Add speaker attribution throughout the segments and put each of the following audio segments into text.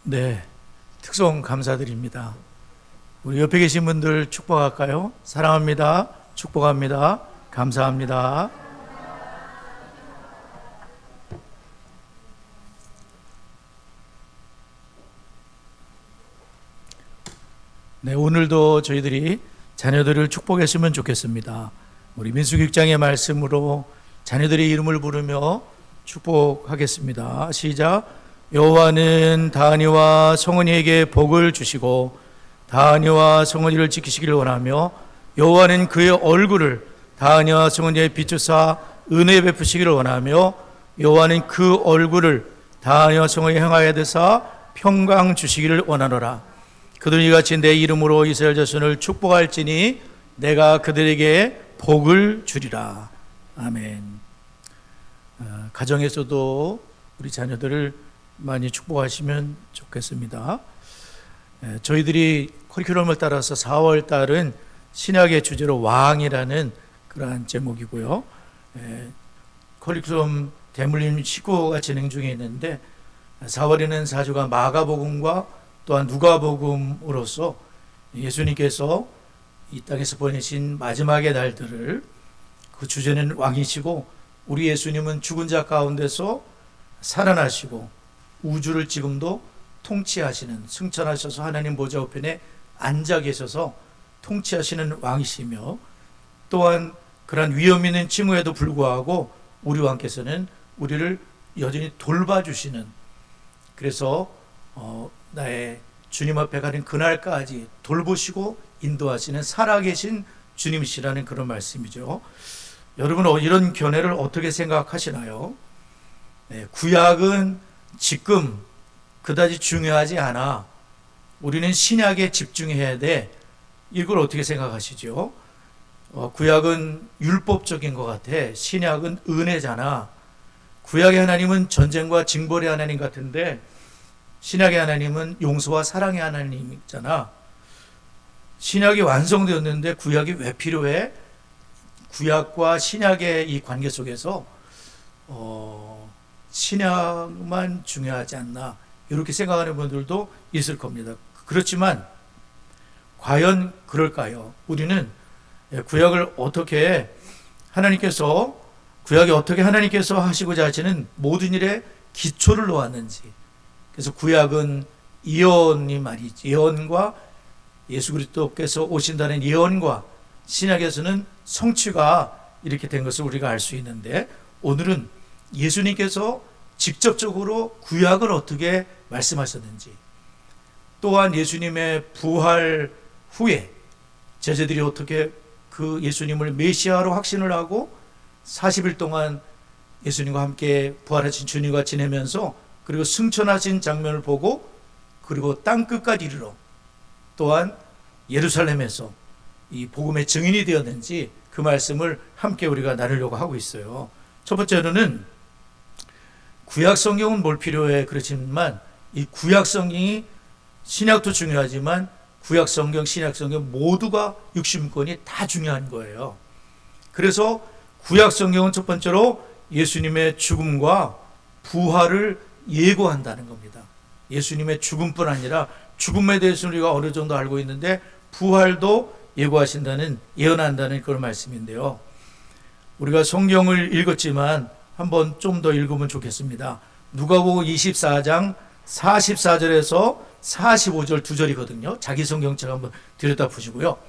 Speaker 1: 네, 특송 감사드립니다. 우리 옆에 계신 분들 축복할까요? 사랑합니다. 축복합니다. 감사합니다. 네, 오늘도 저희들이 자녀들을 축복했으면 좋겠습니다. 우리 민수기장의 말씀으로 자녀들의 이름을 부르며 축복하겠습니다. 시작. 여호와는 다니와 성은이에게 복을 주시고 다니와 성은이를 지키시기를 원하며 여호와는 그의 얼굴을 다니와 성은이에 비추사 은혜 베푸시기를 원하며 여호와는 그 얼굴을 다니와 성은이에 향하여 드사 평강 주시기를 원하노라. 그들이 같이 내 이름으로 이스라엘 자손을 축복할지니 내가 그들에게 복을 주리라. 아멘. 가정에서도 우리 자녀들을 많이 축복하시면 좋겠습니다. 저희들이 커리큘럼을 따라서 4월 달은 신약의 주제로 왕이라는 그러한 제목이고요. 커리큘럼 대물림 19호가 진행 중에 있는데 4월에는 사주가 마가복음과 또한 누가복음으로서 예수님께서 이 땅에서 보내신 마지막의 날들을, 그 주제는 왕이시고 우리 예수님은 죽은 자 가운데서 살아나시고 우주를 지금도 통치하시는, 승천하셔서 하나님 보좌 우편에 앉아 계셔서 통치하시는 왕이시며, 또한 그러한 위험 있는 징후에도 불구하고 우리 왕께서는 우리를 여전히 돌봐주시는, 그래서 나의 주님 앞에 가는 그날까지 돌보시고 인도하시는 살아계신 주님이시라는 그런 말씀이죠. 여러분은 이런 견해를 어떻게 생각하시나요? 구약은 지금 그다지 중요하지 않아. 우리는 신약에 집중해야 돼. 이걸 어떻게 생각하시죠? 구약은 율법적인 것 같아. 신약은 은혜잖아. 구약의 하나님은 전쟁과 징벌의 하나님 같은데 신약의 하나님은 용서와 사랑의 하나님이잖아. 신약이 완성되었는데 구약이 왜 필요해? 구약과 신약의 이 관계 속에서 신약만 중요하지 않나, 이렇게 생각하는 분들도 있을 겁니다. 그렇지만 과연 그럴까요? 우리는 구약을 어떻게 하나님께서 하시고자 하시는 모든 일에 기초를 놓았는지, 그래서 구약은 예언이 말이지, 예언과 예수 그리스도께서 오신다는 예언과 신약에서는 성취가 이렇게 된 것을 우리가 알 수 있는데, 오늘은 예수님께서 직접적으로 구약을 어떻게 말씀하셨는지, 또한 예수님의 부활 후에 제자들이 어떻게 그 예수님을 메시아로 확신을 하고 40일 동안 예수님과 함께 부활하신 주님과 지내면서, 그리고 승천하신 장면을 보고, 그리고 땅 끝까지 이르러 또한 예루살렘에서 이 복음의 증인이 되었는지, 그 말씀을 함께 우리가 나누려고 하고 있어요. 첫 번째로는 구약 성경은 뭘 필요해? 그렇지만 이 구약 성경이, 신약도 중요하지만 구약 성경, 신약 성경 모두가 60권이 다 중요한 거예요. 그래서 구약 성경은 첫 번째로 예수님의 죽음과 부활을 예고한다는 겁니다. 예수님의 죽음뿐 아니라 죽음에 대해서 우리가 어느 정도 알고 있는데 부활도 예고하신다는, 예언한다는 그런 말씀인데요. 우리가 성경을 읽었지만 한번 좀 더 읽으면 좋겠습니다. 누가복음 24장 44절에서 45절 두 절이거든요. 자기 성경책 한번 들여다보시고요.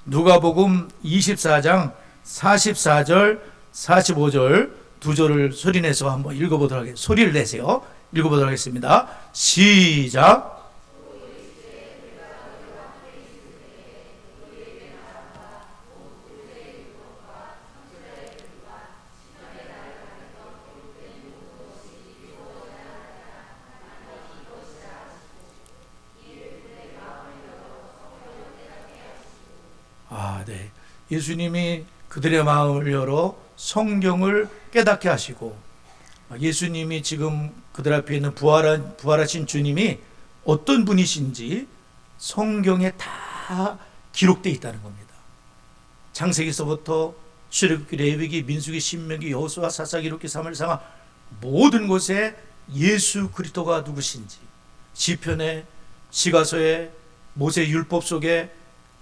Speaker 1: 누가복음 24장 44절 45절 두 절을 소리내서 한번 읽어보도록 하겠습니다. 소리를 내세요. 읽어보도록 하겠습니다. 시작. 네. 예수님이 그들의 마음을 열어 성경을 깨닫게 하시고, 예수님이 지금 그들 앞에 있는 부활하신 주님이 어떤 분이신지 성경에 다 기록되어 있다는 겁니다. 창세기서부터 출애굽기, 레위기, 민수기, 신명기, 여호수아, 사사기, 룻기, 사무엘상하 모든 곳에 예수 그리스도가 누구신지, 시편에, 시가서에, 모세 율법 속에,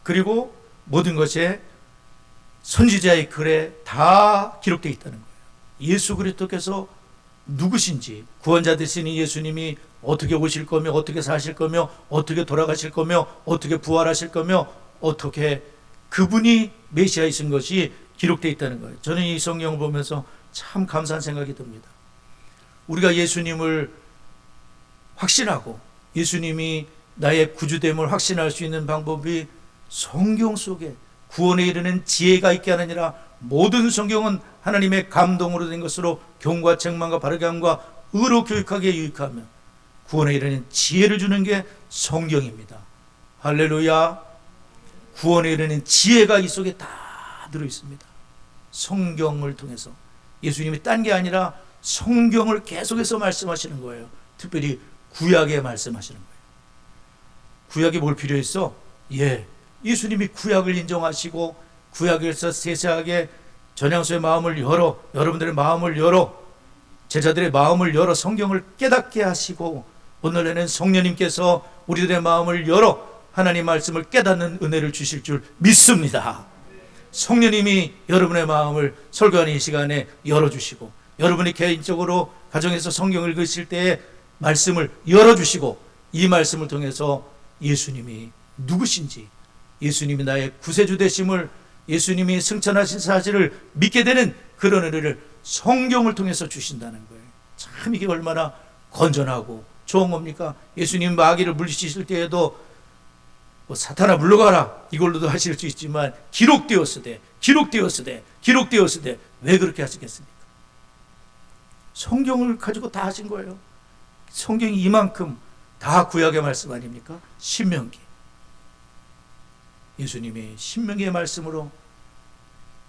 Speaker 1: 그리고 모든 것에 선지자의 글에 다 기록되어 있다는 거예요. 예수 그리스도께서 누구신지, 구원자 되신 예수님이 어떻게 오실 거며, 어떻게 사실 거며, 어떻게 돌아가실 거며, 어떻게 부활하실 거며, 어떻게 그분이 메시아이신 것이 기록되어 있다는 거예요. 저는 이 성경을 보면서 참 감사한 생각이 듭니다. 우리가 예수님을 확신하고 예수님이 나의 구주됨을 확신할 수 있는 방법이 성경 속에 구원에 이르는 지혜가 있게 하느니라. 모든 성경은 하나님의 감동으로 된 것으로 교훈과 책망과 바르게 함과 의로 교육하기에 유익하며 구원에 이르는 지혜를 주는 게 성경입니다. 할렐루야. 구원에 이르는 지혜가 이 속에 다 들어있습니다. 성경을 통해서 예수님이 딴 게 아니라 성경을 계속해서 말씀하시는 거예요. 특별히 구약에 말씀하시는 거예요. 구약이 뭘 필요했어? 예수님이 구약을 인정하시고 구약에서 세세하게 전향소의 마음을 열어, 여러분들의 마음을 열어, 제자들의 마음을 열어 성경을 깨닫게 하시고 오늘에는 성령님께서 우리들의 마음을 열어 하나님 말씀을 깨닫는 은혜를 주실 줄 믿습니다. 성령님이 여러분의 마음을 설교하는 이 시간에 열어주시고, 여러분이 개인적으로 가정에서 성경을 읽으실 때에 말씀을 열어주시고, 이 말씀을 통해서 예수님이 누구신지, 예수님이 나의 구세주 되심을, 예수님이 승천하신 사실을 믿게 되는 그런 은혜를 성경을 통해서 주신다는 거예요. 참 이게 얼마나 건전하고 좋은 겁니까? 예수님 마귀를 물리치실 때에도 사탄아 물러가라 이걸로도 하실 수 있지만 기록되었으되 왜 그렇게 하시겠습니까? 성경을 가지고 다 하신 거예요. 성경이 이만큼 다 구약의 말씀 아닙니까? 신명기, 예수님이 신명기의 말씀으로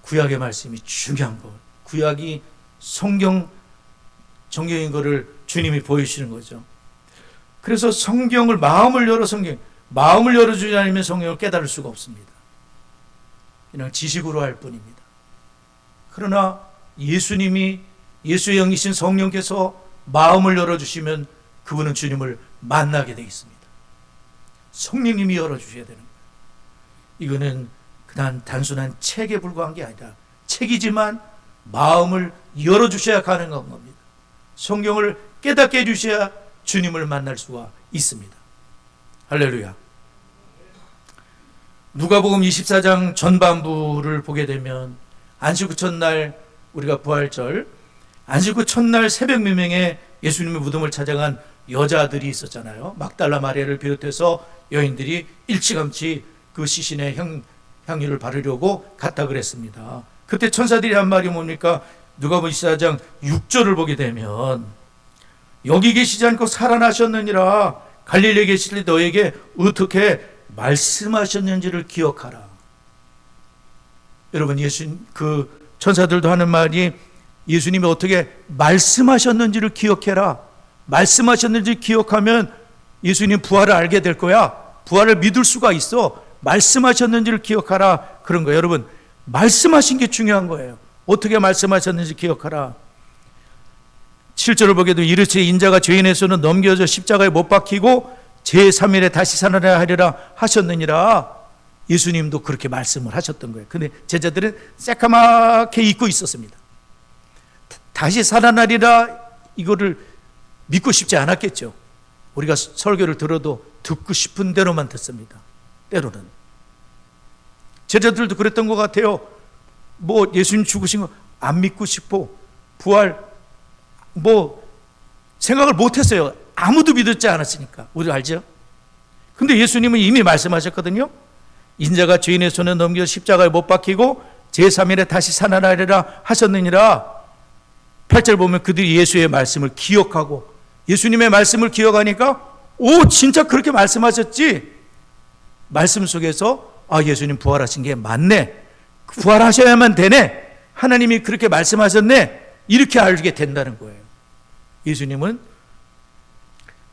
Speaker 1: 구약의 말씀이 중요한 것, 구약이 성경인 것을 주님이 보여주시는 거죠. 그래서 성경을 마음을 열어주지 않으면 성경을 깨달을 수가 없습니다. 그냥 지식으로 할 뿐입니다. 그러나 예수님이, 예수의 영이신 성령께서 마음을 열어주시면 그분은 주님을 만나게 되어 있습니다. 성령님이 열어주셔야 되는 거예요. 이거는 그냥 단순한 책에 불과한 게 아니라 책이지만 마음을 열어주셔야 가능한 겁니다. 성경을 깨닫게 해주셔야 주님을 만날 수가 있습니다. 할렐루야. 누가복음 24장 전반부를 보게 되면 안식 후 첫날, 우리가 부활절 안식 후 첫날 새벽 미명에 예수님의 무덤을 찾아간 여자들이 있었잖아요. 막달라 마리아를 비롯해서 여인들이 일찌감치 그 시신에 향유를 바르려고 갔다 그랬습니다. 그때 천사들이 한 말이 뭡니까? 누가복음 24장 6절을 보게 되면 여기 계시지 않고 살아나셨느니라. 갈릴리에 계실 때 너에게 어떻게 말씀하셨는지를 기억하라. 여러분, 그 천사들도 하는 말이 예수님이 어떻게 말씀하셨는지를 기억해라. 말씀하셨는지 기억하면 예수님 부활을 알게 될 거야. 부활을 믿을 수가 있어. 말씀하셨는지를 기억하라. 그런 거예요. 여러분, 말씀하신 게 중요한 거예요. 어떻게 말씀하셨는지 기억하라. 7절을 보게 되면 이르시되 인자가 죄인의 손에 넘겨져 십자가에 못 박히고 제3일에 다시 살아나리라 하셨느니라. 예수님도 그렇게 말씀을 하셨던 거예요. 근데 제자들은 새까맣게 잊고 있었습니다. 다시 살아나리라 이거를 믿고 싶지 않았겠죠. 우리가 설교를 들어도 듣고 싶은 대로만 듣습니다. 때로는 제자들도 그랬던 것 같아요. 뭐 예수님 죽으신 거 안 믿고 싶고 부활 생각을 못했어요. 아무도 믿었지 않았으니까. 우리 알죠? 근데 예수님은 이미 말씀하셨거든요. 인자가 죄인의 손에 넘겨 십자가에 못 박히고 제3일에 다시 살아나리라 하셨느니라. 8절 보면 그들이 예수의 말씀을 기억하고 예수님의 말씀을 기억하니까 진짜 그렇게 말씀하셨지. 말씀 속에서 예수님 부활하신 게 맞네. 부활하셔야만 되네. 하나님이 그렇게 말씀하셨네. 이렇게 알게 된다는 거예요. 예수님은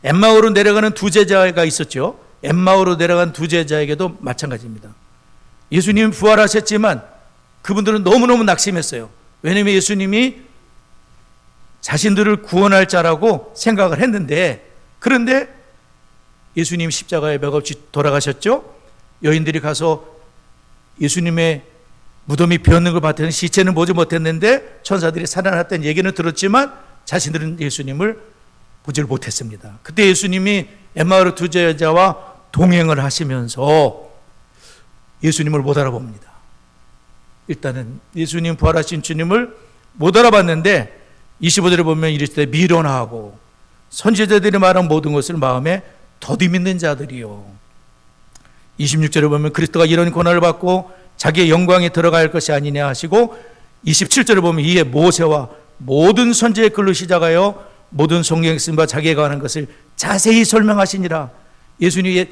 Speaker 1: 엠마오로 내려가는 두 제자가 있었죠. 엠마오로 내려간 두 제자에게도 마찬가지입니다. 예수님이 부활하셨지만 그분들은 너무너무 낙심했어요. 왜냐하면 예수님이 자신들을 구원할 자라고 생각을 했는데, 그런데 예수님 십자가에 맥없이 돌아가셨죠. 여인들이 가서 예수님의 무덤이 비었는 걸 봤더니 시체는 보지 못했는데 천사들이 살아났다는 얘기는 들었지만 자신들은 예수님을 보지를 못했습니다. 그때 예수님이 엠마오 두 제자와 동행을 하시면서 예수님을 못 알아봅니다. 일단은 예수님 부활하신 주님을 못 알아봤는데 25절에 보면 이르시되 미련하고 선지자들이 말한 모든 것을 마음에 더디밌는 자들이요. 26절에 보면 그리스도가 이런 고난을 받고 자기의 영광에 들어갈 것이 아니냐 하시고 27절에 보면 이에 모세와 모든 선지의 글로 시작하여 모든 성경에 쓴 바 자기가 관한 것을 자세히 설명하시니라. 예수님이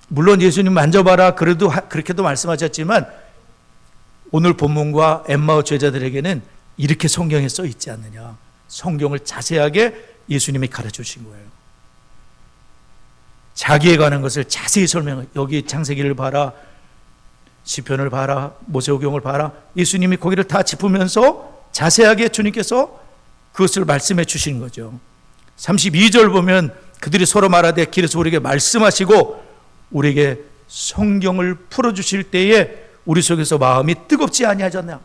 Speaker 1: 물론 예수님 만져봐라 그래도 그렇게도 말씀하셨지만 오늘 본문과 엠마오 제자들에게는 이렇게 성경에 써 있지 않느냐. 성경을 자세하게 예수님이 가르쳐 주신 거예요. 자기에 관한 것을 자세히 설명해. 여기 창세기를 봐라, 시편을 봐라, 모세오경을 봐라. 예수님이 거기를 다 짚으면서 자세하게 주님께서 그것을 말씀해 주시는 거죠. 32절 보면 그들이 서로 말하되 길에서 우리에게 말씀하시고 우리에게 성경을 풀어주실 때에 우리 속에서 마음이 뜨겁지 아니하셨나.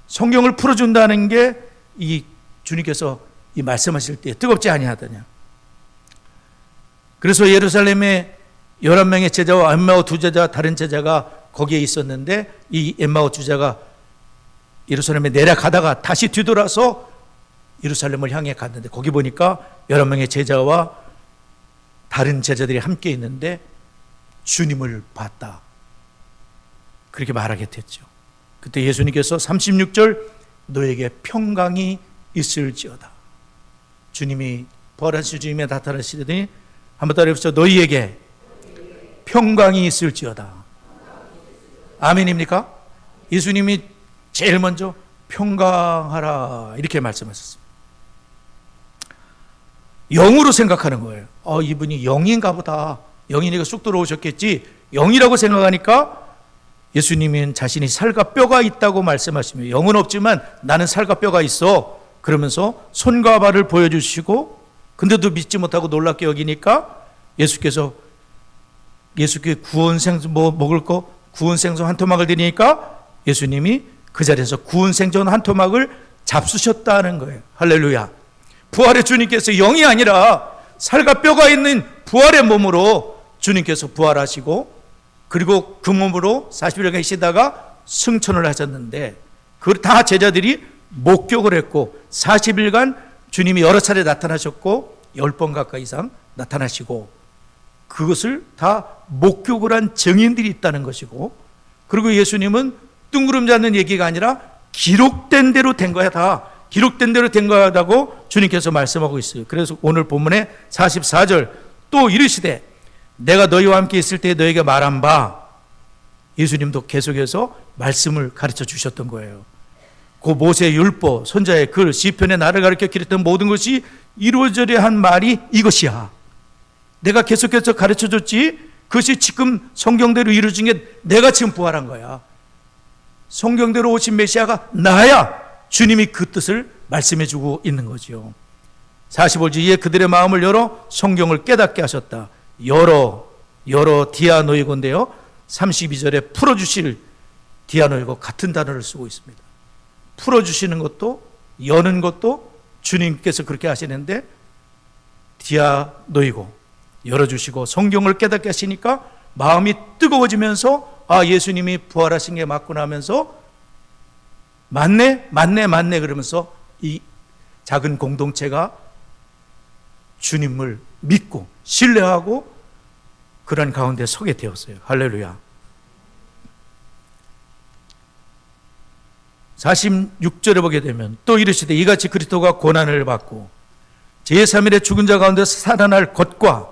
Speaker 1: 성경을 풀어준다는 게 이 주님께서 이 말씀하실 때 뜨겁지 아니하더냐. 그래서 예루살렘에 11명의 제자와 엠마오 두 제자 다른 제자가 거기에 있었는데 이 엠마오 제자가 예루살렘에 내려가다가 다시 뒤돌아서 예루살렘을 향해 갔는데 거기 보니까 11명의 제자와 다른 제자들이 함께 있는데 주님을 봤다. 그렇게 말하게 됐죠. 그때 예수님께서 36절 너에게 평강이 있을지어다. 주님이 부활하신 주님에 나타나시더니 한번 따라해보시죠. 너희에게 평강이 있을지어다. 아멘입니까? 예수님이 제일 먼저 평강하라 이렇게 말씀하셨습니다. 영으로 생각하는 거예요. 이분이 영인가 보다. 영이니까 쑥 들어오셨겠지. 영이라고 생각하니까 예수님은 자신이 살과 뼈가 있다고 말씀하시며 영은 없지만 나는 살과 뼈가 있어. 그러면서 손과 발을 보여주시고 근데도 믿지 못하고 놀랍게 여기니까 예수께 구운 생선 먹을 거 구운 생선 한 토막을 드리니까 예수님이 그 자리에서 구운 생선 한 토막을 잡수셨다는 거예요. 할렐루야. 부활의 주님께서 영이 아니라 살과 뼈가 있는 부활의 몸으로 주님께서 부활하시고 그리고 그 몸으로 40일간 계시다가 승천을 하셨는데 그걸 다 제자들이 목격을 했고 40일간 주님이 여러 차례 나타나셨고 10번 가까이 이상 나타나시고 그것을 다 목격을 한 증인들이 있다는 것이고 그리고 예수님은 뜬구름 잡는 얘기가 아니라 기록된 대로 된 거야. 다 기록된 대로 된 거다고 주님께서 말씀하고 있어요. 그래서 오늘 본문에 44절 또 이르시되 내가 너희와 함께 있을 때 너희에게 말한 바 예수님도 계속해서 말씀을 가르쳐 주셨던 거예요. 그 모세의 율법, 선자의 글, 시편의 나를 가르쳐 기렸던 모든 것이 이루어져야 한 말이 이것이야. 내가 계속해서 가르쳐 줬지 그것이 지금 성경대로 이루어진 게 내가 지금 부활한 거야. 성경대로 오신 메시아가 나야. 주님이 그 뜻을 말씀해 주고 있는 거죠. 45절 이에 그들의 마음을 열어 성경을 깨닫게 하셨다. 열어 디아노이고인데요. 32절에 풀어주실 디아노이고 같은 단어를 쓰고 있습니다. 풀어주시는 것도 여는 것도 주님께서 그렇게 하시는데 디아노이고 열어주시고 성경을 깨닫게 하시니까 마음이 뜨거워지면서 예수님이 부활하신 게 맞구나 하면서 맞네 그러면서 이 작은 공동체가 주님을 믿고 신뢰하고 그런 가운데 서게 되었어요. 할렐루야. 46절에 보게 되면 또 이르시되 이같이 그리스도가 고난을 받고 제3일에 죽은 자 가운데서 살아날 것과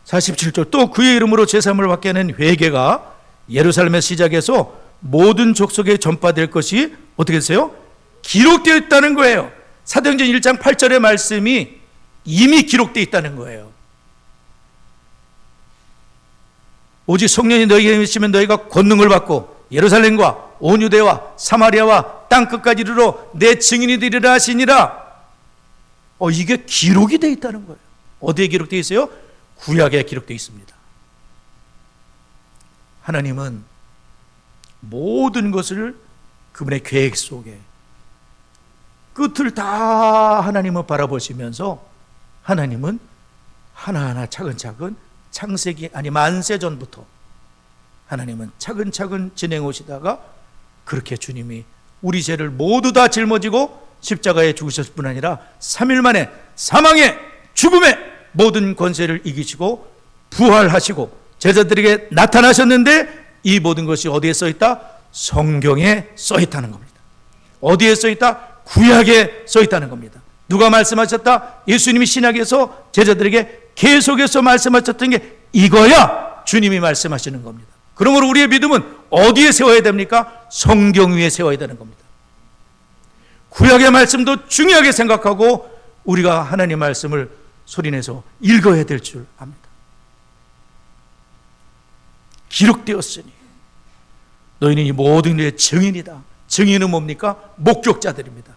Speaker 1: 47절 또 그의 이름으로 제3을 받게 하는 회개가 예루살렘의 시작에서 모든 족속에 전파될 것이 어떻게 됐어요? 기록되어 있다는 거예요. 사도행전 1장 8절의 말씀이 이미 기록되어 있다는 거예요. 오직 성령이 너희에게 계시면 너희가 권능을 받고 예루살렘과 온 유대와 사마리아와 땅끝까지 이르러 내 증인이 되리라 하시니라. 이게 기록이 되어 있다는 거예요. 어디에 기록되어 있어요? 구약에 기록되어 있습니다. 하나님은 모든 것을 그분의 계획 속에 끝을 다 하나님은 바라보시면서 하나님은 하나하나 차근차근 창세기 아니 만세 전부터 하나님은 차근차근 진행해 오시다가 그렇게 주님이 우리 죄를 모두 다 짊어지고 십자가에 죽으셨을 뿐 아니라 3일 만에 사망의 죽음의 모든 권세를 이기시고 부활하시고 제자들에게 나타나셨는데 이 모든 것이 어디에 써있다? 성경에 써있다는 겁니다. 어디에 써있다? 구약에 써있다는 겁니다. 누가 말씀하셨다? 예수님이 신약에서 제자들에게 계속해서 말씀하셨던 게 이거야 주님이 말씀하시는 겁니다. 그러므로 우리의 믿음은 어디에 세워야 됩니까? 성경 위에 세워야 되는 겁니다. 구약의 말씀도 중요하게 생각하고 우리가 하나님의 말씀을 소리내서 읽어야 될 줄 압니다. 기록되었으니 너희는 이 모든 일의 증인이다. 증인은 뭡니까? 목격자들입니다.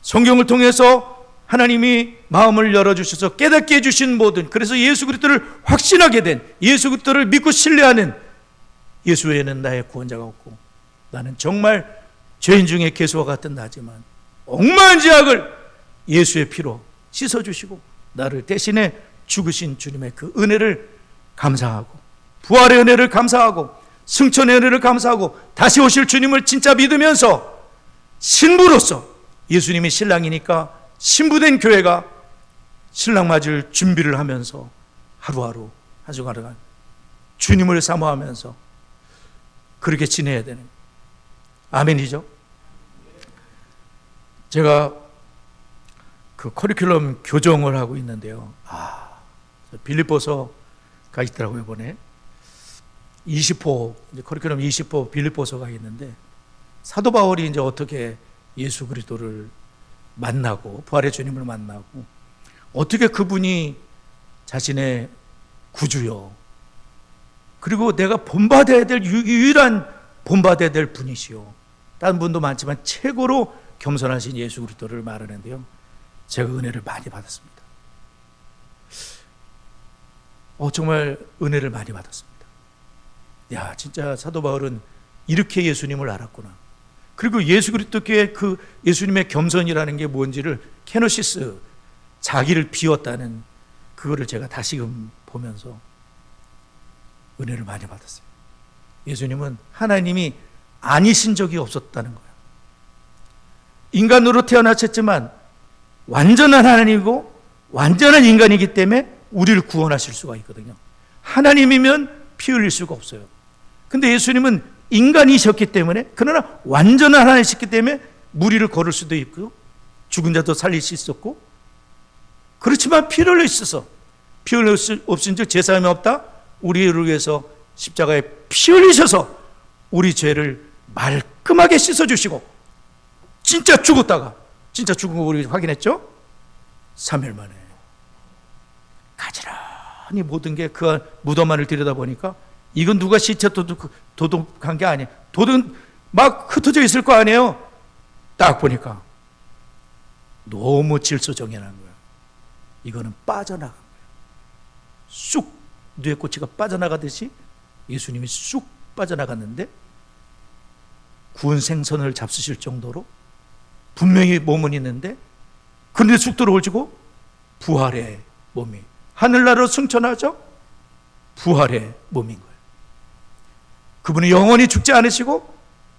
Speaker 1: 성경을 통해서 하나님이 마음을 열어주셔서 깨닫게 해주신 모든, 그래서 예수 그리스도를 확신하게 된, 예수 그리스도를 믿고 신뢰하는, 예수 외에는 나의 구원자가 없고 나는 정말 죄인 중에 개수와 같은 나지만 억만한 죄악을 예수의 피로 씻어주시고 나를 대신에 죽으신 주님의 그 은혜를 감사하고, 부활의 은혜를 감사하고, 승천의 은혜를 감사하고, 다시 오실 주님을 진짜 믿으면서 신부로서, 예수님이 신랑이니까 신부된 교회가 신랑 맞을 준비를 하면서 하루하루 한 주간 주님을 사모하면서 그렇게 지내야 되는, 아멘이죠. 제가 그 커리큘럼 교정을 하고 있는데요. 빌립보서가 있더라고요. 이번에 20호, 이제 커리큘럼 20호 빌립보서가 있는데, 사도 바울이 이제 어떻게 예수 그리스도를 만나고 부활의 주님을 만나고 어떻게 그분이 자신의 구주요, 그리고 내가 본받아야 될 유일한 본받아야 될 분이시요, 다른 분도 많지만 최고로 겸손하신 예수 그리스도를 말하는데요. 제가 은혜를 많이 받았습니다. 정말 은혜를 많이 받았습니다. 야, 진짜 사도 바울은 이렇게 예수님을 알았구나. 그리고 예수 그리스도께 그 예수님의 겸손이라는 게 뭔지를, 케노시스, 자기를 비웠다는 그거를 제가 다시금 보면서 은혜를 많이 받았어요. 예수님은 하나님이 아니신 적이 없었다는 거예요. 인간으로 태어나셨지만 완전한 하나님이고 완전한 인간이기 때문에 우리를 구원하실 수가 있거든요. 하나님이면 피 흘릴 수가 없어요. 근데 예수님은 인간이셨기 때문에, 그러나 완전한 하나님이셨기 때문에 무리를 걸을 수도 있고 죽은 자도 살릴 수 있었고, 그렇지만 피를 흘려 있어서, 피 흘릴 수 없은즉 제사함이 없다, 우리를 위해서 십자가에 피 흘리셔서 우리 죄를 말끔하게 씻어주시고, 진짜 죽었다가, 진짜 죽은 거 우리 확인했죠? 3일 만에 가지런히 모든 게 그 무덤 안을 들여다보니까 이건 누가 시체 도둑한 게 아니에요. 도둑은 막 흩어져 있을 거 아니에요. 딱 보니까 너무 질서정연한 거예요. 이거는 빠져나간 거예요. 쑥 뇌 꼬치가 빠져나가듯이 예수님이 쑥 빠져나갔는데, 구운 생선을 잡수실 정도로 분명히 몸은 있는데, 그런데 쑥 들어올지고 부활의 몸이, 하늘나라로 승천하죠? 부활의 몸인 거예요. 그분이 영원히 죽지 않으시고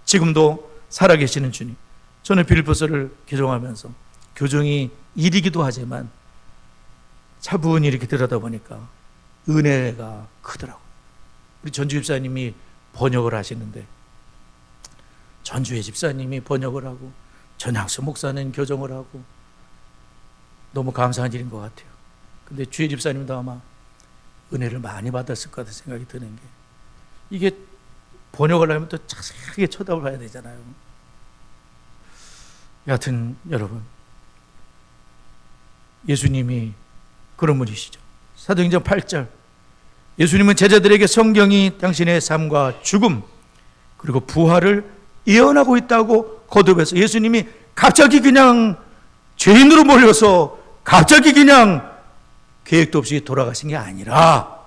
Speaker 1: 지금도 살아계시는 주님. 저는 빌립보서를 교정하면서, 교정이 일이기도 하지만 차분히 이렇게 들여다보니까 은혜가 크더라고요. 우리 전주 집사님이 번역을 하시는데, 전주의 집사님이 번역을 하고 전향수 목사는 교정을 하고 너무 감사한 일인 것 같아요. 근데 주의 집사님도 아마 은혜를 많이 받았을 것 같은 생각이 드는 게, 이게 번역을 하면 또 자세하게 쳐다봐야 되잖아요. 여하튼 여러분, 예수님이 그런 분이시죠. 사도행전 8절, 예수님은 제자들에게 성경이 당신의 삶과 죽음 그리고 부활을 예언하고 있다고 거듭해서, 예수님이 갑자기 그냥 죄인으로 몰려서 갑자기 그냥 계획도 없이 돌아가신 게 아니라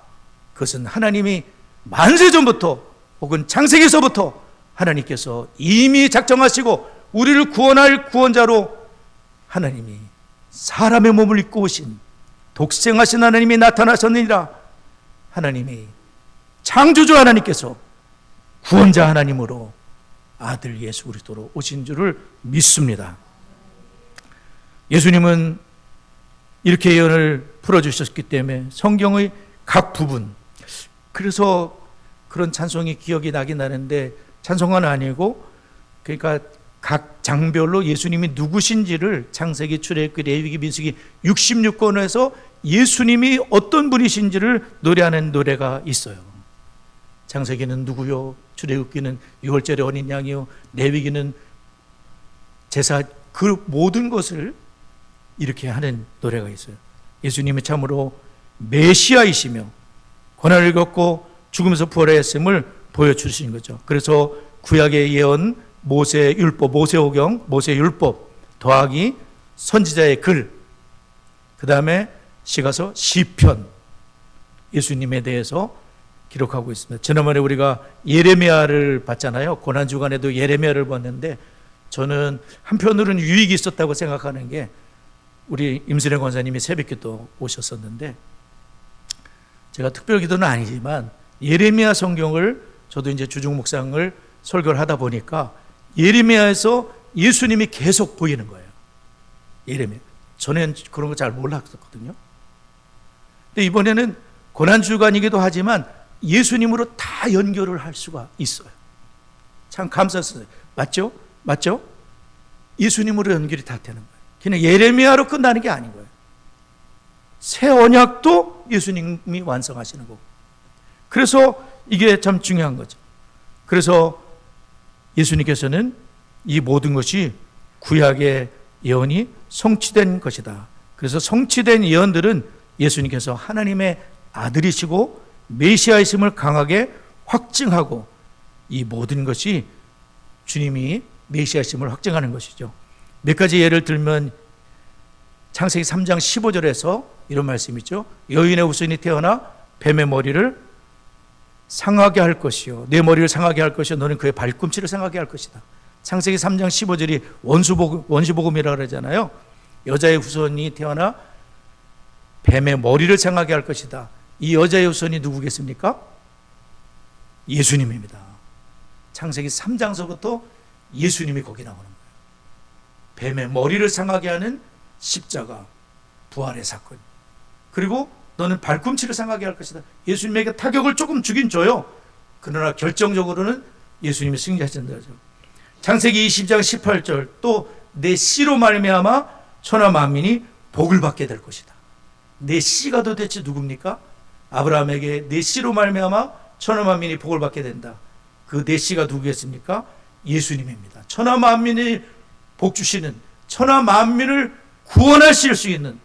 Speaker 1: 그것은 하나님이 만세전부터 혹은 창세기서부터 하나님께서 이미 작정하시고 우리를 구원할 구원자로 하나님이 사람의 몸을 입고 오신 독생하신 하나님이 나타나셨느니라. 하나님이 창조주 하나님께서 구원자 하나님으로 아들 예수 그리스도로 오신 줄을 믿습니다. 예수님은 이렇게 예언을 풀어주셨기 때문에 성경의 각 부분, 그래서 그런 찬송이 기억이 나긴 나는데 찬송은 아니고, 그러니까 각 장별로 예수님이 누구신지를 창세기, 출애굽기, 레위기, 민수기 66권에서 예수님이 어떤 분이신지를 노래하는 노래가 있어요. 창세기는 누구요? 출애굽기는 6월절의 어린 양이요, 레위기는 제사, 그 모든 것을 이렇게 하는 노래가 있어요. 예수님이 참으로 메시아이시며 고난을 겪고 죽으면서 부활했음을 보여주신 거죠. 그래서 구약의 예언, 모세 율법, 모세오경, 모세 율법 더하기 선지자의 글, 그 다음에 시가서, 시편, 예수님에 대해서 기록하고 있습니다. 지난번에 우리가 예레미야를 봤잖아요. 고난주간에도 예레미야를 봤는데 저는 한편으로는 유익이 있었다고 생각하는 게, 우리 임순애 권사님이 새벽기도 오셨었는데, 제가 특별기도는 아니지만 예레미야 성경을 저도 이제 주중 묵상을 설교를 하다 보니까 예레미야에서 예수님이 계속 보이는 거예요. 예레미야. 전엔 그런 거 잘 몰랐었거든요. 근데 이번에는 고난주간이기도 하지만 예수님으로 다 연결을 할 수가 있어요. 참 감사했어요. 맞죠? 맞죠? 예수님으로 연결이 다 되는 거예요. 그냥 예레미야로 끝나는 게 아닌 거예요. 새 언약도 예수님이 완성하시는 거고. 그래서 이게 참 중요한 거죠. 그래서 예수님께서는 이 모든 것이 구약의 예언이 성취된 것이다. 그래서 성취된 예언들은 예수님께서 하나님의 아들이시고 메시아이심을 강하게 확증하고, 이 모든 것이 주님이 메시아이심을 확증하는 것이죠. 몇 가지 예를 들면 창세기 3장 15절에서 이런 말씀이 있죠. 여인의 후손이 태어나 뱀의 머리를 상하게 할 것이요, 내 머리를 상하게 할 것이요, 너는 그의 발꿈치를 상하게 할 것이다. 창세기 3장 15절이 원수복음이라고 그러잖아요. 여자의 후손이 태어나 뱀의 머리를 상하게 할 것이다. 이 여자의 후손이 누구겠습니까? 예수님입니다. 창세기 3장서부터 예수님이 거기 나오는 거예요. 뱀의 머리를 상하게 하는 십자가, 부활의 사건. 그리고 너는 발꿈치를 상하게 할 것이다. 예수님에게 타격을 조금 주긴 줘요. 그러나 결정적으로는 예수님이 승리하신다죠. 창세기 20장 18절, 또 내 씨로 말미암아 천하 만민이 복을 받게 될 것이다. 내 씨가 도대체 누굽니까? 아브라함에게 내 씨로 말미암아 천하 만민이 복을 받게 된다. 그 내 씨가 누구겠습니까? 예수님입니다. 천하 만민이 복 주시는, 천하 만민을 구원하실 수 있는,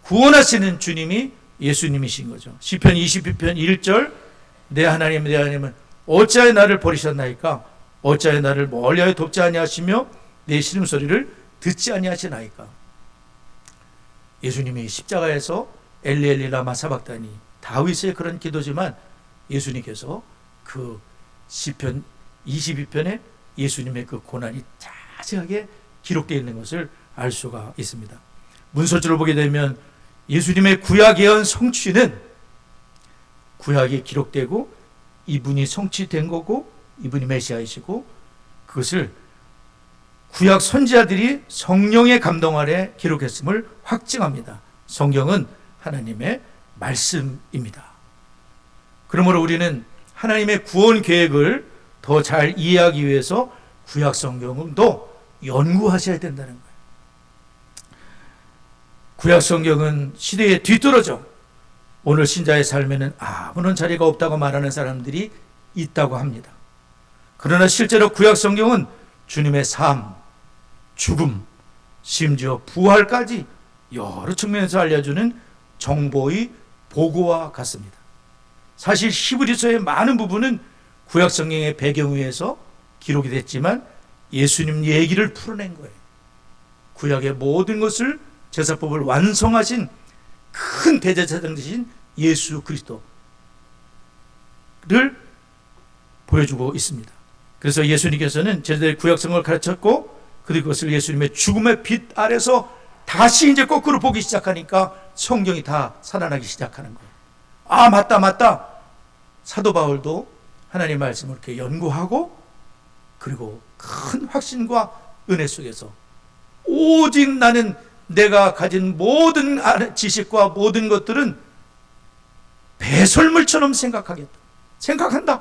Speaker 1: 구원하시는 주님이 예수님이신 거죠. 시편 22편 1절, 내 하나님 내 하나님은 어찌하여 나를 버리셨나이까? 어찌하여 나를 멀리하여 돕지 아니하시며 내 신음소리를 듣지 아니하시나이까? 예수님이 십자가에서 엘리 엘리 라마 사박다니, 다윗의 그런 기도지만 예수님께서 그 시편 22편에 예수님의 그 고난이 자세하게 기록되어 있는 것을 알 수가 있습니다. 문서주를 보게 되면 예수님의 구약 예언 성취는 구약이 기록되고 이분이 성취된 거고, 이분이 메시아이시고, 그것을 구약 선지자들이 성령의 감동 아래 기록했음을 확증합니다. 성경은 하나님의 말씀입니다. 그러므로 우리는 하나님의 구원 계획을 더 잘 이해하기 위해서 구약 성경도 연구하셔야 된다는 거예요. 구약 성경은 시대에 뒤떨어져 오늘 신자의 삶에는 아무런 자리가 없다고 말하는 사람들이 있다고 합니다. 그러나 실제로 구약 성경은 주님의 삶, 죽음, 심지어 부활까지 여러 측면에서 알려주는 정보의 보고와 같습니다. 사실 히브리서의 많은 부분은 구약 성경의 배경 위에서 기록이 됐지만 예수님 얘기를 풀어낸 거예요. 구약의 모든 것을 제사법을 완성하신 큰 대제사장 되신 예수 그리스도를 보여주고 있습니다. 그래서 예수님께서는 제자들의 구약성을 가르쳤고, 그리고 그것을 예수님의 죽음의 빛 아래서 다시 이제 거꾸로 보기 시작하니까 성경이 다 살아나기 시작하는 거예요. 아, 맞다. 사도 바울도 하나님의 말씀을 이렇게 연구하고, 그리고 큰 확신과 은혜 속에서 오직 나는 내가 가진 모든 지식과 모든 것들은 배설물처럼 생각한다.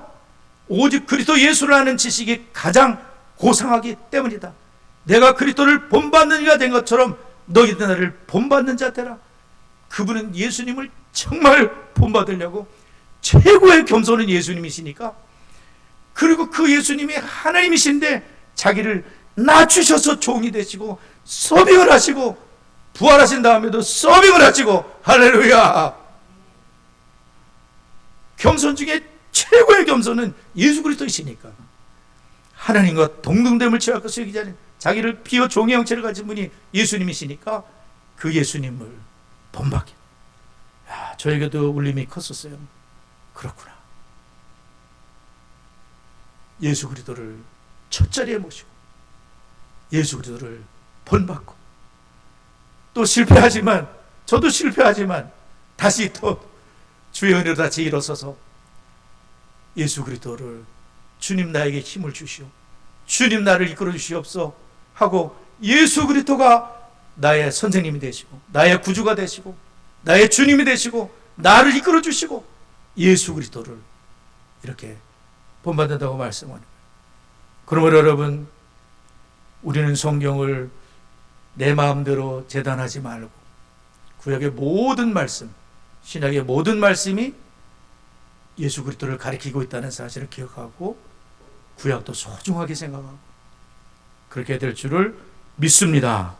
Speaker 1: 오직 그리스도 예수를 아는 지식이 가장 고상하기 때문이다. 내가 그리스도를 본받는 이가 된 것처럼 너희도 나를 본받는 자 되라. 그분은 예수님을 정말 본받으려고 최고의 겸손은 예수님이시니까, 그리고 그 예수님이 하나님이신데 자기를 낮추셔서 종이 되시고 서빙을 하시고, 부활하신 다음에도 서빙을 하시고, 할렐루야. 겸손 중에 최고의 겸손은 예수 그리스도이시니까, 하나님과 동등됨을 취할 것을 여기지 않은 자기를 비워 종의 형체를 가진 분이 예수님이시니까 그 예수님을 본받게. 저에게도 울림이 컸었어요. 그렇구나. 예수 그리스도를 첫 자리에 모시고 예수 그리스도를 본받고, 또 실패하지만, 저도 실패하지만 다시 또 주의 은혜로 다시 일어서서 예수 그리스도를, 주님 나에게 힘을 주시오, 주님 나를 이끌어 주시옵소서 하고, 예수 그리스도가 나의 선생님이 되시고 나의 구주가 되시고 나의 주님이 되시고 나를 이끌어 주시고 예수 그리스도를 이렇게 본받는다고 말씀하는 거예요. 그러므로 여러분, 우리는 성경을 내 마음대로 재단하지 말고 구약의 모든 말씀, 신약의 모든 말씀이 예수 그리스도를 가리키고 있다는 사실을 기억하고 구약도 소중하게 생각하고 그렇게 될 줄을 믿습니다.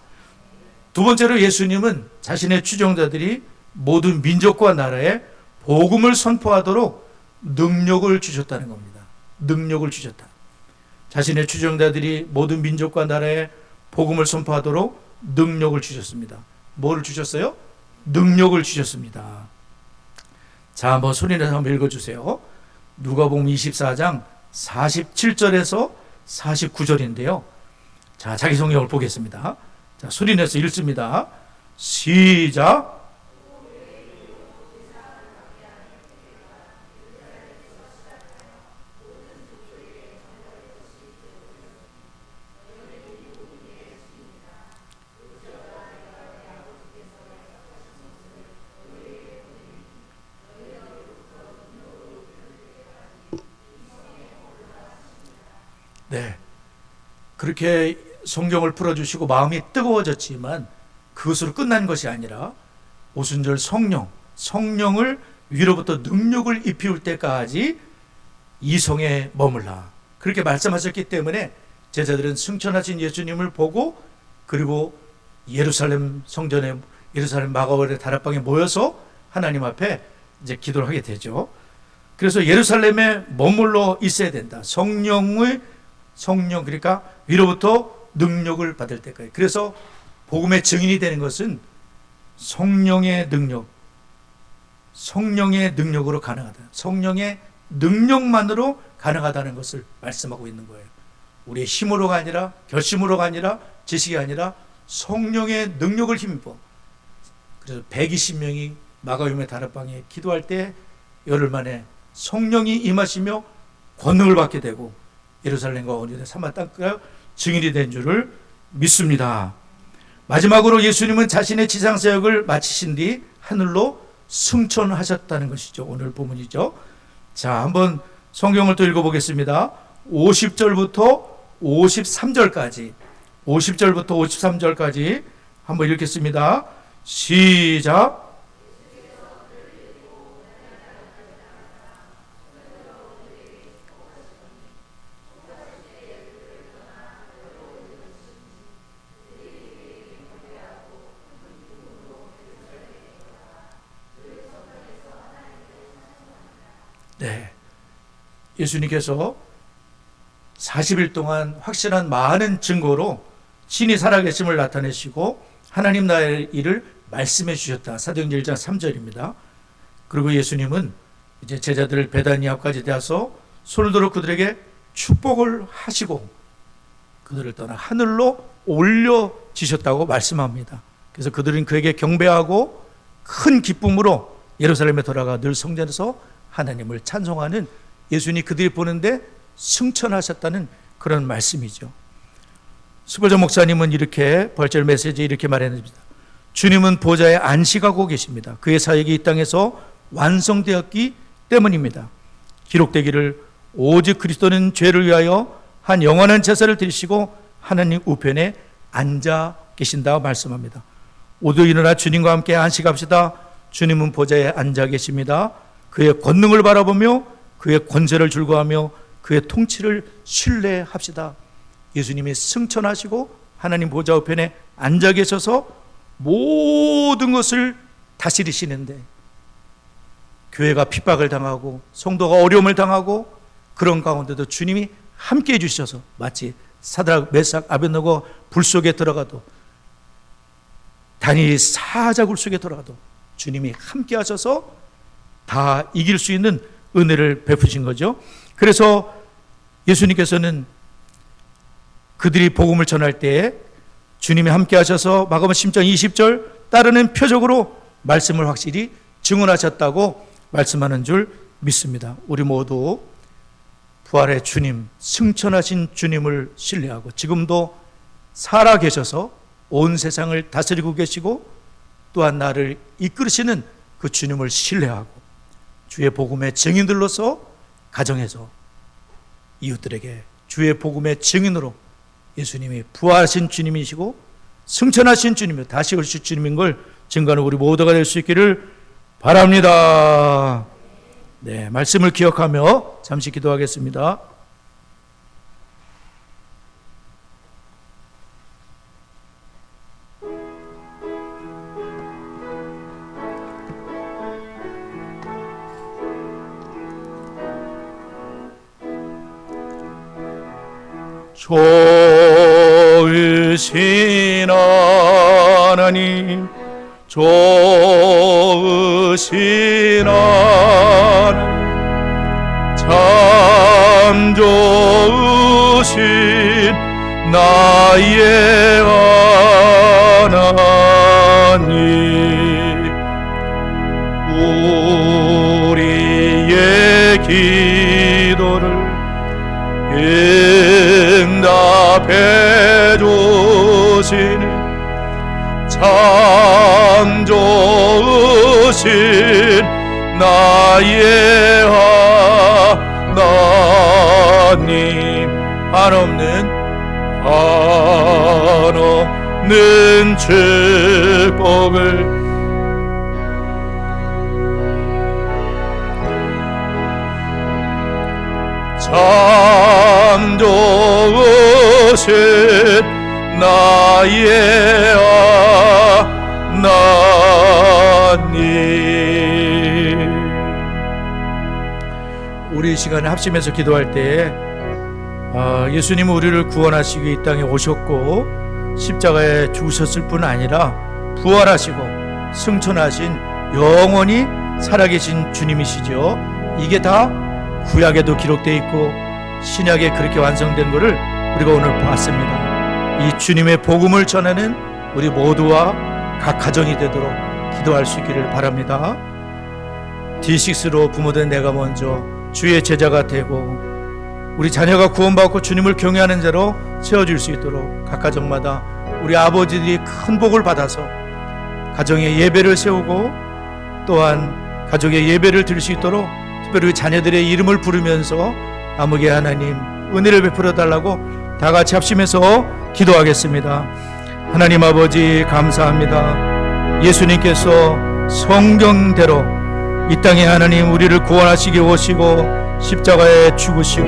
Speaker 1: 두 번째로, 예수님은 자신의 추종자들이 모든 민족과 나라에 복음을 선포하도록 능력을 주셨다는 겁니다. 능력을 주셨다. 자신의 추종자들이 모든 민족과 나라에 복음을 선포하도록 능력을 주셨습니다. 뭐를 주셨어요? 능력을 주셨습니다. 자, 한번 소리내서 한번 읽어주세요. 누가복음 24장 47절에서 49절인데요. 자, 자기 성경을 보겠습니다. 자, 소리내서 읽습니다. 시작. 네, 그렇게 성경을 풀어주시고 마음이 뜨거워졌지만 그것으로 끝난 것이 아니라 오순절 성령을 위로부터 능력을 입히울 때까지 이 성에 머물라, 그렇게 말씀하셨기 때문에 제자들은 승천하신 예수님을 보고, 그리고 예루살렘 성전에, 예루살렘 마가올의 다락방에 모여서 하나님 앞에 이제 기도를 하게 되죠. 그래서 예루살렘에 머물러 있어야 된다. 성령, 그러니까 위로부터 능력을 받을 때까지. 그래서 복음의 증인이 되는 것은 성령의 능력으로 가능하다. 성령의 능력만으로 가능하다는 것을 말씀하고 있는 거예요. 우리의 힘으로가 아니라, 결심으로가 아니라, 지식이 아니라 성령의 능력을 힘입어. 그래서 120명이 마가움의 다락방에 기도할 때 열흘 만에 성령이 임하시며 권능을 받게 되고 예루살렘과 온 유대 사마 땅가 증인이 된 줄을 믿습니다. 마지막으로 예수님은 자신의 지상사역을 마치신 뒤 하늘로 승천하셨다는 것이죠. 오늘 본문이죠. 자, 한번 성경을 또 읽어보겠습니다. 50절부터 53절까지 53절까지 한번 읽겠습니다. 시작. 네, 예수님께서 40일 동안 확실한 많은 증거로 신이 살아계심을 나타내시고 하나님 나라의 일을 말씀해 주셨다. 사도행전 1장 3절입니다. 그리고 예수님은 이제 제자들을 베다니 앞까지 대하서 손을 들어 그들에게 축복을 하시고 그들을 떠나 하늘로 올려지셨다고 말씀합니다. 그래서 그들은 그에게 경배하고 큰 기쁨으로 예루살렘에 돌아가 늘 성전에서 하나님을 찬송하는, 예수님이 그들이 보는데 승천하셨다는 그런 말씀이죠. 스벌전 목사님은 이렇게 벌절 메시지에 이렇게 말했습니다. 주님은 보좌에 안식하고 계십니다. 그의 사역이 이 땅에서 완성되었기 때문입니다. 기록되기를 오직 그리스도는 죄를 위하여 한 영원한 제사를 드리시고 하나님 우편에 앉아 계신다고 말씀합니다. 모두 일어나 주님과 함께 안식합시다. 주님은 보좌에 앉아 계십니다. 그의 권능을 바라보며 그의 권세를 즐거워하며 그의 통치를 신뢰합시다. 예수님이 승천하시고 하나님 보좌 우편에 앉아 계셔서 모든 것을 다스리시는데, 교회가 핍박을 당하고 성도가 어려움을 당하고 그런 가운데도 주님이 함께 해주셔서, 마치 사드락 메삭 아벳느고가 불 속에 들어가도, 다니엘이 사자굴 속에 들어가도 주님이 함께 하셔서 다 이길 수 있는 은혜를 베푸신 거죠. 그래서 예수님께서는 그들이 복음을 전할 때에 주님이 함께 하셔서 마가복음 10장 20절 따르는 표적으로 말씀을 확실히 증언하셨다고 말씀하는 줄 믿습니다. 우리 모두 부활의 주님, 승천하신 주님을 신뢰하고 지금도 살아 계셔서 온 세상을 다스리고 계시고 또한 나를 이끌으시는 그 주님을 신뢰하고 주의 복음의 증인들로서 가정에서 이웃들에게 주의 복음의 증인으로 예수님이 부활하신 주님이시고 승천하신 주님이고 다시 오실 주님인 걸 증거하는 우리 모두가 될 수 있기를 바랍니다. 네, 말씀을 기억하며 잠시 기도하겠습니다. 좋으신 하나님, 좋으신 하나님, 참 좋으신 나의 하나님, 우리의 기도를 응답해 주시니 참 좋으신 나의 하나님, 한없는 축복을 참 좋으신 나의 하나님. 우리 이 시간에 합심해서 기도할 때 예수님은 우리를 구원하시기 이 땅에 오셨고 십자가에 죽으셨을 뿐 아니라 부활하시고 승천하신 영원히 살아계신 주님이시죠. 이게 다 구약에도 기록되어 있고 신약에 그렇게 완성된 것을 우리가 오늘 봤습니다. 이 주님의 복음을 전하는 우리 모두와 각 가정이 되도록 기도할 수 있기를 바랍니다. D6로 부모된 내가 먼저 주의 제자가 되고 우리 자녀가 구원받고 주님을 경외하는 자로 세워질 수 있도록 각 가정마다 우리 아버지들이 큰 복을 받아서 가정의 예배를 세우고 또한 가족의 예배를 드릴 수 있도록 특별히 자녀들의 이름을 부르면서 아무개 하나님 은혜를 베풀어 달라고 다 같이 합심해서 기도하겠습니다. 하나님 아버지 감사합니다. 예수님께서 성경대로 이 땅에 하나님 우리를 구원하시기 오시고 십자가에 죽으시고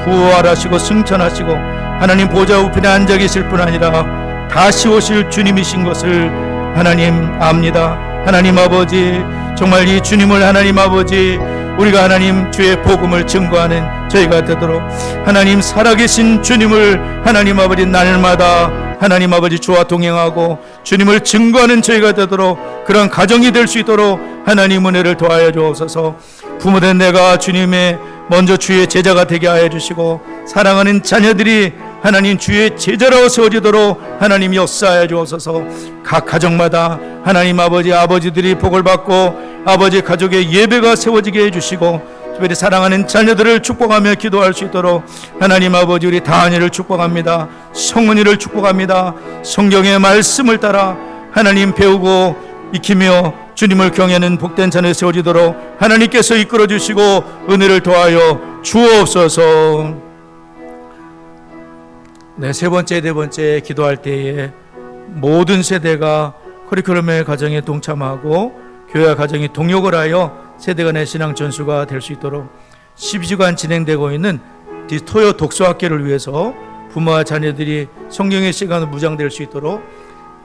Speaker 1: 부활하시고 승천하시고 하나님 보좌 우편에 앉아 계실 뿐 아니라 다시 오실 주님이신 것을 하나님 압니다. 하나님 아버지 정말 이 주님을 하나님 아버지 우리가 하나님 주의 복음을 증거하는 저희가 되도록 하나님 살아계신 주님을 하나님 아버지 날마다 하나님 아버지 주와 동행하고 주님을 증거하는 저희가 되도록 그런 가정이 될 수 있도록 하나님 은혜를 더하여 주옵소서. 부모된 내가 주님의 먼저 주의 제자가 되게 하여 주시고 사랑하는 자녀들이 하나님 주의 제자로 세워지도록 하나님 역사하여 주옵소서. 각 가정마다 하나님 아버지들이 복을 받고 아버지 가족의 예배가 세워지게 해주시고 특별히 사랑하는 자녀들을 축복하며 기도할 수 있도록 하나님 아버지 우리 다은이를 축복합니다. 성은이를 축복합니다. 성경의 말씀을 따라 하나님 배우고 익히며 주님을 경외하는 복된 자녀 세워지도록 하나님께서 이끌어 주시고 은혜를 더하여 주옵소서. 네, 세 번째, 네 번째 기도할 때에 모든 세대가 커리큘럼의 과정에 동참하고 교회와 가정이 동역을 하여 세대 간의 신앙 전수가 될 수 있도록 12주간 진행되고 있는 토요 독서학교를 위해서 부모와 자녀들이 성경의 시간으로 무장될 수 있도록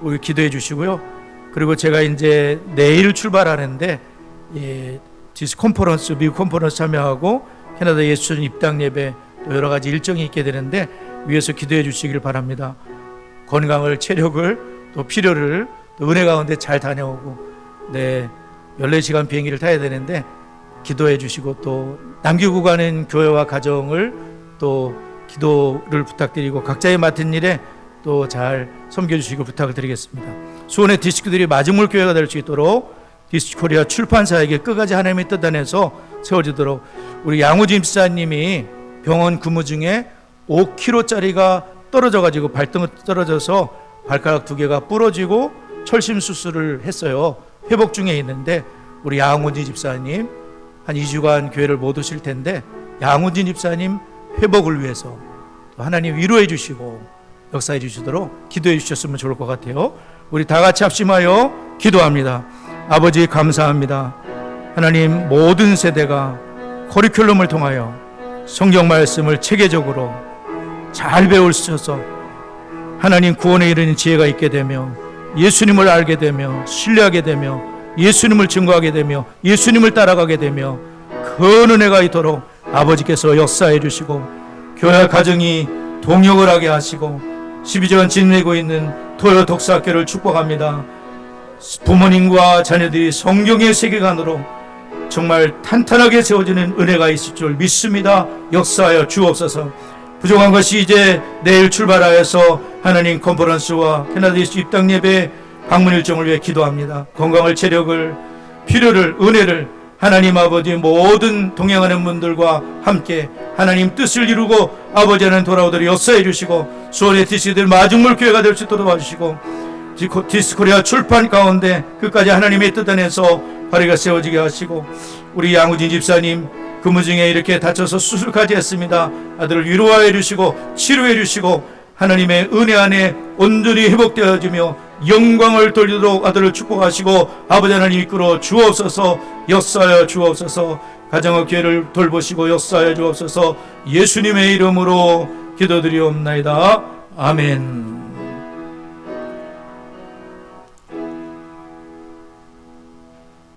Speaker 1: 우리 기도해 주시고요. 그리고 제가 이제 내일 출발하는데 디스 컨퍼런스, 미국 컨퍼런스 참여하고 캐나다 예수전 입당 예배 또 여러 가지 일정이 있게 되는데 위에서 기도해 주시길 바랍니다. 건강을, 체력을, 또 필요를 또 은혜 가운데 잘 다녀오고 14시간 비행기를 타야 되는데 기도해 주시고 또 남기고 가는 교회와 가정을 또 기도를 부탁드리고 각자의 맡은 일에 또 잘 섬겨주시고 부탁을 드리겠습니다. 수원의 디스크들이 마중물 교회가 될 수 있도록 디스코리아 출판사에게 끝까지 하나님의 뜻 안에서 세워지도록 우리 양우진 집사님이 병원 근무 중에 5kg짜리가 떨어져가지고 발등을 떨어져서 발가락 2개가 부러지고 철심 수술을 했어요. 회복 중에 있는데 우리 양우진 집사님 한 2주간 교회를 못 오실 텐데 양우진 집사님 회복을 위해서 하나님 위로해 주시고 역사해 주시도록 기도해 주셨으면 좋을 것 같아요. 우리 다 같이 합심하여 기도합니다. 아버지 감사합니다. 하나님 모든 세대가 커리큘럼을 통하여 성경 말씀을 체계적으로 잘 배울 수 있어서 하나님 구원에 이르는 지혜가 있게 되며 예수님을 알게 되며 신뢰하게 되며 예수님을 증거하게 되며 예수님을 따라가게 되며 그 은혜가 있도록 아버지께서 역사해 주시고 교회 가정이 동역을 하게 하시고 12주간 진행되고 있는 토요 독서학교를 축복합니다. 부모님과 자녀들이 성경의 세계관으로 정말 탄탄하게 세워지는 은혜가 있을 줄 믿습니다. 역사하여 주옵소서. 부족한 것이 이제 내일 출발하여서 하나님 컨퍼런스와 캐나다 예수 입당 예배 방문 일정을 위해 기도합니다. 건강을, 체력을, 필요를, 은혜를 하나님 아버지 모든 동행하는 분들과 함께 하나님 뜻을 이루고 아버지 하나님 돌아오도록 역사해 주시고 수원의 디스들 마중물 교회가 될 수 있도록 도와주시고 디스코리아 출판 가운데 끝까지 하나님의 뜻 안에서 발의가 세워지게 하시고 우리 양우진 집사님 근무 중에 이렇게 다쳐서 수술까지 했습니다. 아들을 위로하여 주시고 치료해 주시고 하나님의 은혜 안에 온전히 회복되어지며 영광을 돌리도록 아들을 축복하시고 아버지 하나님 이끌어 주옵소서. 역사하여 주옵소서. 가정의 기회를 돌보시고 역사하여 주옵소서. 예수님의 이름으로 기도드리옵나이다. 아멘.